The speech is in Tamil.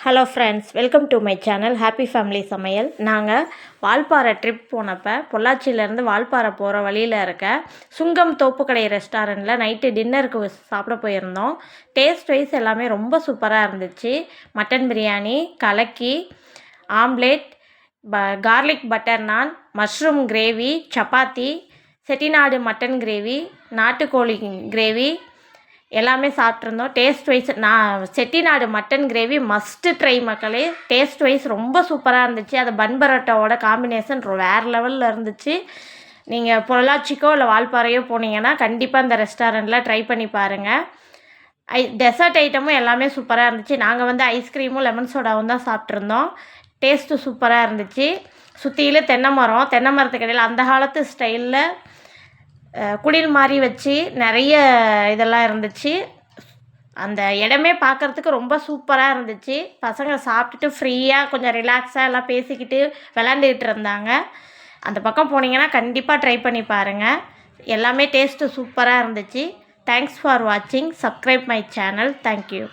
Hello friends, welcome to my channel happy family சமையல். நாங்கள் வால்பாறை ட்ரிப் போனப்போ பொள்ளாச்சியிலேருந்து வால்பாறை போகிற வழியில் இருக்க சுங்கம் தோப்புக்கடை ரெஸ்டாரண்ட்டில் நைட்டு டின்னருக்கு சாப்பிட போயிருந்தோம். டேஸ்ட் வைஸ் எல்லாமே ரொம்ப சூப்பராக இருந்துச்சு. மட்டன் பிரியாணி, கலக்கி, omelette, garlic butter naan, mushroom gravy, chapati, Chettinad mutton gravy, நாட்டுக்கோழி கிரேவி எல்லாமே சாப்பிட்ருந்தோம். Taste wise Chettinad mutton gravy must try மக்களே. டேஸ்ட் வைஸ் ரொம்ப சூப்பராக இருந்துச்சு. அது பன் பரோட்டாவோட காம்பினேஷன் வேறு லெவலில் இருந்துச்சு. நீங்கள் பொள்ளாச்சிக்கோ இல்லை வால்பாறையோ போனீங்கன்னா கண்டிப்பாக இந்த ரெஸ்டாரண்ட்டில் ட்ரை பண்ணி பாருங்கள். டெசர்ட் ஐட்டமும் எல்லாமே சூப்பராக இருந்துச்சு. நாங்கள் ஐஸ்கிரீமும் லெமன் சோடாவும் தான் சாப்பிட்ருந்தோம். டேஸ்ட்டு சூப்பராக இருந்துச்சு. சுற்றிலும் தென்னை மரத்துக்கு இடையில் அந்த காலத்து ஸ்டைலில் குடில் மாதிரி வச்சு நிறைய இதெல்லாம் இருந்துச்சு. அந்த இடமே பார்க்குறதுக்கு ரொம்ப சூப்பராக இருந்துச்சு. பசங்க சாப்பிட்டுட்டு ஃப்ரீயாக கொஞ்சம் ரிலாக்ஸாக எல்லாம் பேசிக்கிட்டு விளாண்டுக்கிட்டு இருந்தாங்க. அந்த பக்கம் போனீங்கன்னா கண்டிப்பாக ட்ரை பண்ணி பாருங்கள். எல்லாமே டேஸ்ட்டு சூப்பராக இருந்துச்சு. தேங்க்ஸ் ஃபார் வாட்சிங். Subscribe my channel. தேங்க்யூ.